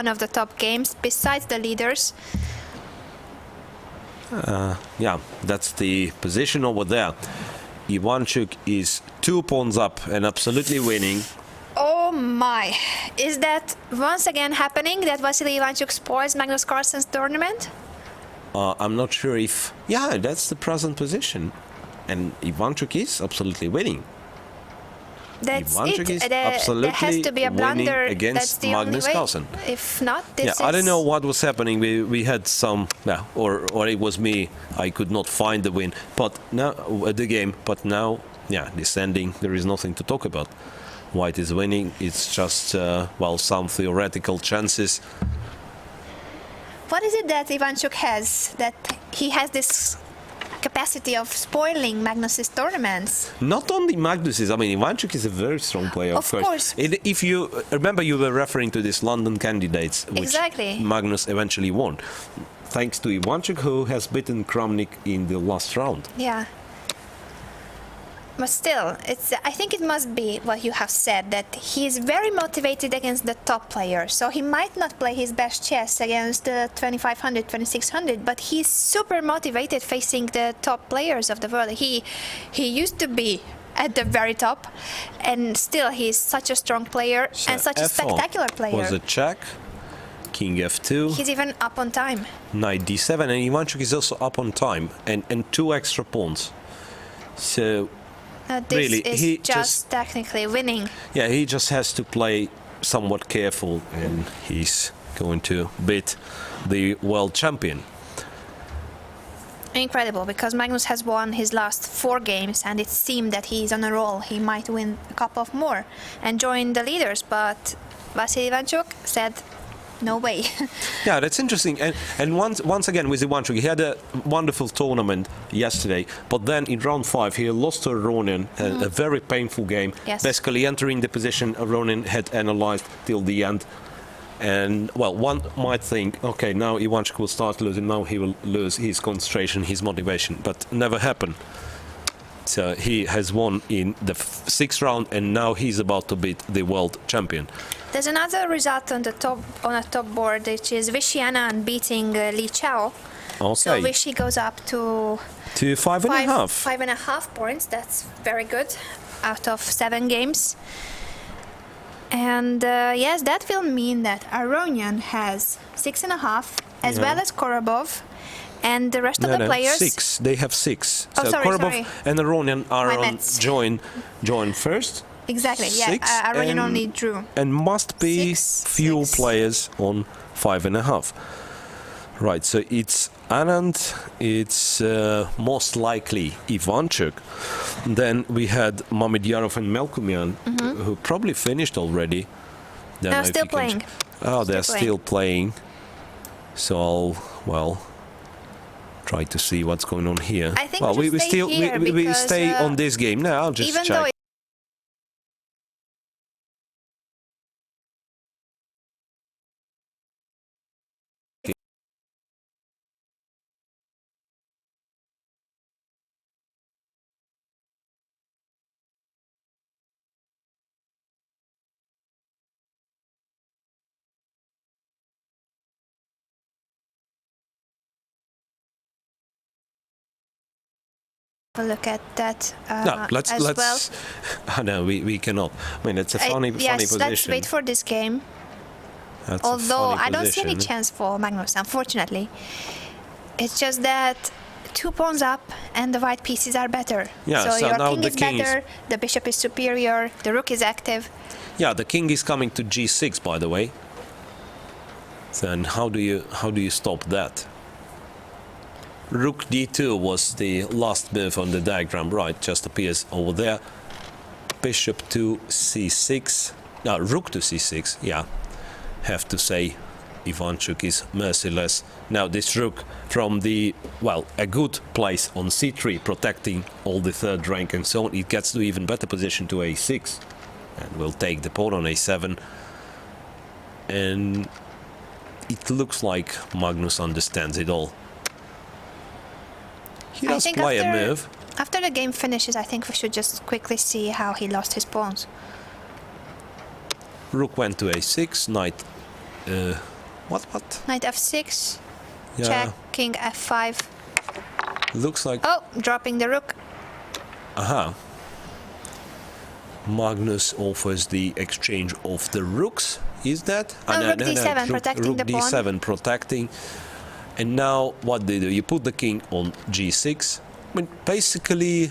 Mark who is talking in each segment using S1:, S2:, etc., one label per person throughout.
S1: one of the top games besides the leaders.
S2: Yeah, that's the position over there. Ivanchuk is 2 pawns up and absolutely winning.
S1: Oh my! Is that once again happening, that Vasily Ivanchuk spoils Magnus Carlsen's tournament?
S2: I'm not sure if... Yeah, that's the present position. And Ivanchuk is absolutely winning.
S1: That's
S2: Ivanchuk is
S1: it. There has to be a blunder
S2: against
S1: that's the
S2: Magnus
S1: only way.
S2: Carlsen.
S1: If not, this
S2: Yeah, I don't know what was happening. We had some... Yeah, or it was me. I could not find the win. But now, the game. But now, yeah, descending, there is nothing to talk about. White is winning. It's just, well, some theoretical chances.
S1: What is it that Ivanchuk has? That he has this capacity of spoiling Magnus's tournaments?
S2: Not only Magnus's. I mean, Ivanchuk is a very strong player, of course. If you remember, you were referring to this London candidates, which
S1: exactly.
S2: Magnus eventually won, thanks to Ivanchuk, who has beaten Kramnik in the last round.
S1: Yeah. But still, I think it must be what you have said, that he is very motivated against the top players. So he might not play his best chess against the 2500, 2600, but he's super motivated facing the top players of the world. He used to be at the very top, and still he's such a strong player and such a spectacular player.
S2: Was a check. King f2.
S1: He's even up on time.
S2: Knight d7, and Ivanchuk is also up on time, and 2 extra pawns. So...
S1: This
S2: really,
S1: is
S2: he
S1: just technically winning.
S2: Yeah, he just has to play somewhat careful, and he's going to beat the world champion.
S1: Incredible, because Magnus has won his last 4 games, and it seemed that he's on a roll. He might win a couple of more and join the leaders, but Vasily Ivanchuk said, no way.
S2: Yeah, that's interesting. And once again with Ivanchuk, he had a wonderful tournament yesterday, but then in round 5 he lost to Ronin, a very painful game.
S1: Yes.
S2: Basically entering the position Ronin had analyzed till the end. And, well, one might think, okay, now Ivanchuk will start losing, now he will lose his concentration, his motivation, but never happened. So he has won in the 6th round, and now he's about to beat the world champion.
S1: There's another result on the top board, which is Vishy Anand beating Li Chao.
S2: Okay.
S1: So Vishy goes up to
S2: 5.5.
S1: 5.5 points. That's very good out of 7 games. And yes, that will mean that Aronian has 6.5, as well as Korobov. And the rest of the players...
S2: 6. They have 6.
S1: Oh,
S2: so
S1: sorry,
S2: Korobov and Aronian are on join first.
S1: Exactly, yeah. Aronian only drew.
S2: And must be few players on 5.5. Right, so it's Anand, it's most likely Ivanchuk. Then we had Mamedyarov and Melkumian, who probably finished already.
S1: They're still playing.
S2: Oh, they're still playing. So I'll, well, try to see what's going on here.
S1: I think
S2: we stay on this game. Now I'll just check.
S1: Look at that
S2: let's
S1: well.
S2: No, we cannot. I mean, it's a funny position.
S1: Let's wait for this game.
S2: That's
S1: although I don't see any chance for Magnus, unfortunately. It's just that 2 pawns up and the white pieces are better.
S2: Yeah,
S1: so your
S2: now
S1: king
S2: the
S1: is
S2: king
S1: better, the bishop is superior, the rook is active.
S2: Yeah, the king is coming to g6, by the way. Then how do you stop that? Rook d2 was the last move on the diagram, right? Just appears over there. Bishop to c6. Rook to c6, yeah. Have to say Ivanchuk is merciless. Now this rook from the, well, a good place on c3, protecting all the 3rd rank and so on, it gets to even better position to a6. And will take the pawn on a7. And it looks like Magnus understands it all. He does play a move.
S1: After the game finishes, I think we should just quickly see how he lost his pawns.
S2: Rook went to a6, knight What?
S1: Knight f6.
S2: Yeah.
S1: Check. King f5.
S2: Looks like...
S1: Oh, dropping the rook.
S2: Aha. Magnus offers the exchange of the rooks. Is that?
S1: Rook d7, protecting the pawn.
S2: Rook d7, protecting. And now, what do you do? You put the king on g6. I mean, basically,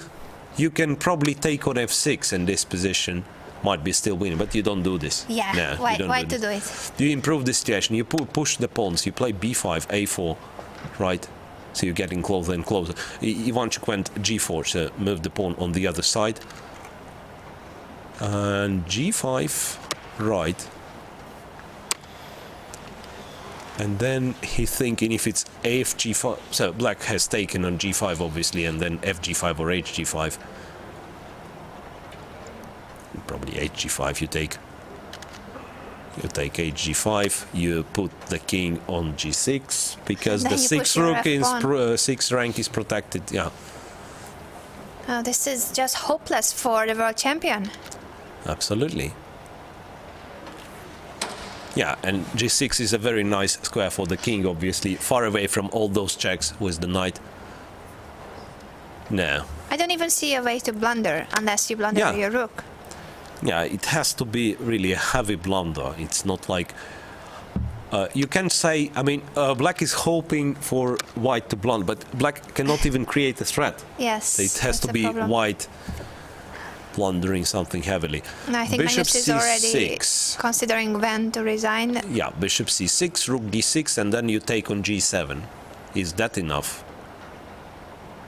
S2: you can probably take on f6 in this position. Might be still winning, but you don't do this.
S1: Yeah,
S2: no,
S1: why to do it?
S2: You improve the situation. You push the pawns. You play b5, a4, right? So you're getting closer and closer. Ivanchuk went g4, so move the pawn on the other side. And g5, right. And then he's thinking if it's afg5, so black has taken on g5 obviously, and then fg5 or hg5. Probably hg5 you take. You take hg5, you put the king on g6, because the 6th rook in 6th rank is protected, yeah.
S1: Oh, this is just hopeless for the world champion.
S2: Absolutely. Yeah, and g6 is a very nice square for the king, obviously, far away from all those checks with the knight. No.
S1: I don't even see a way to blunder unless you blunder your rook.
S2: Yeah, it has to be really a heavy blunder. It's not like... you can say, I mean, black is hoping for white to blunder, but black cannot even create a threat.
S1: Yes,
S2: so it has to be
S1: problem.
S2: White blundering something heavily.
S1: No, I think
S2: Bishop
S1: Magnus is
S2: c6.
S1: already considering when to resign.
S2: Yeah, bishop c6, rook d6, and then you take on g7. Is that enough?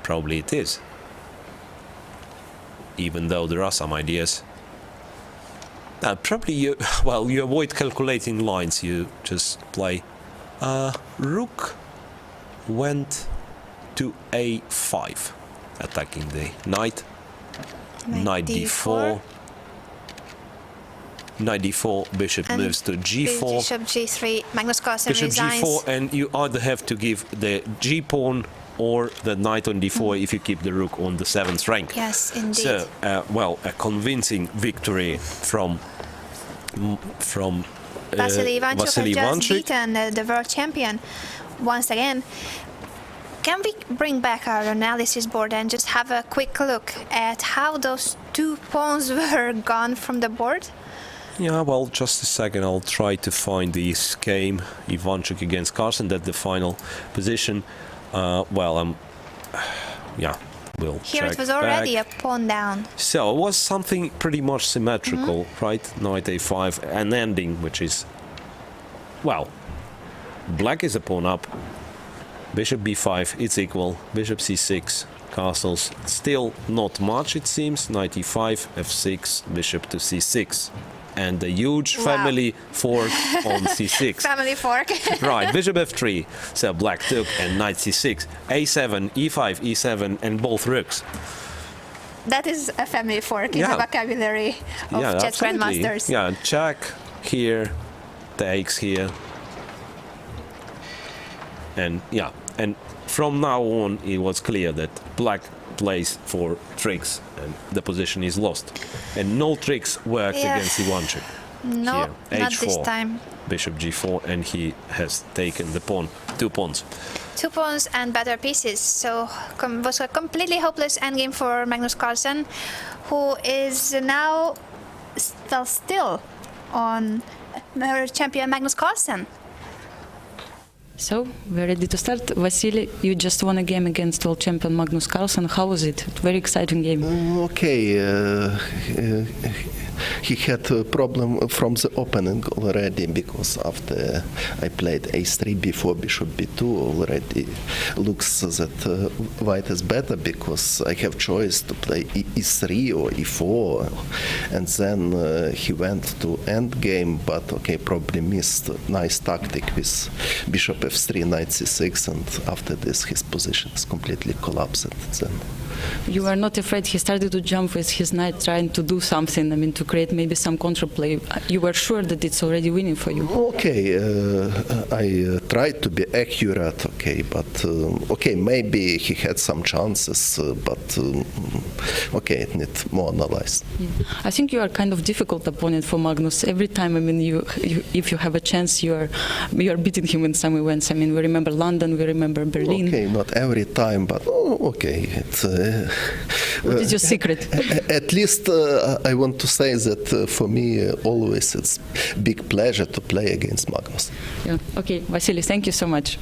S2: Probably it is. Even though there are some ideas. Probably you avoid calculating lines, you just play. Rook went to a5, attacking the knight. Knight d4. Knight d4, bishop
S1: and
S2: moves to g4.
S1: Bishop g3, Magnus Carlsen
S2: Bishop
S1: resigns.
S2: g4, and you either have to give the g-pawn or the knight on d4 if you keep the rook on the 7th rank.
S1: Yes, indeed.
S2: So, a convincing victory from
S1: Vasily Ivanchuk has just
S2: Ivanchuk.
S1: beaten the world champion once again. Can we bring back our analysis board and just have a quick look at how those two pawns were gone from the board?
S2: Yeah, well, just a second. I'll try to find this game. Ivanchuk against Carlsen, that's the final position. We'll
S1: Here
S2: check
S1: it was already
S2: back.
S1: a pawn down.
S2: So it was something pretty much symmetrical, right? Knight a5, an ending, which is, well, black is a pawn up. Bishop b5, it's equal. Bishop c6, castles, still not much it seems. Knight e5, f6, bishop to c6. And a huge family fork on c6.
S1: Family fork.
S2: Right, bishop f3, so black took, and knight c6. a7, e5, e7, and both rooks.
S1: That is a family fork in the vocabulary of chess grandmasters.
S2: Yeah, check here, takes here. And yeah, and from now on it was clear that black plays for tricks and the position is lost. And no tricks worked against Ivanchuk.
S1: No,
S2: here,
S1: not
S2: h4,
S1: this time.
S2: Bishop g4, and he has taken the pawn, 2 pawns.
S1: 2 pawns and better pieces, so was a completely hopeless endgame for Magnus Carlsen, who is now still on champion Magnus Carlsen.
S3: So, we're ready to start. Vasily, you just won a game against world champion Magnus Carlsen. How was it? Very exciting game.
S4: Okay. He had a problem from the opening already, because after I played a3 before bishop b2 already looks that white is better, because I have choice to play e3 or e4, and then he went to endgame, but okay, probably missed nice tactic with bishop f3, knight c6, and after this his position is completely collapsed then.
S3: You were not afraid. He started to jump with his knight, trying to do something. I mean, to create maybe some counterplay. You were sure that it's already winning for you.
S4: Okay, I tried to be accurate. Okay, but okay, maybe he had some chances, but okay, it needs more analysis.
S3: Yeah. I think you are kind of difficult opponent for Magnus. Every time, I mean, if you have a chance, you are beating him in some events. I mean, we remember London, we remember Berlin.
S4: Okay, not every time, but okay. It's,
S3: What is your secret?
S4: At least I want to say that for me always it's big pleasure to play against Magnus.
S3: Yeah. Okay, Vasily, thank you so much.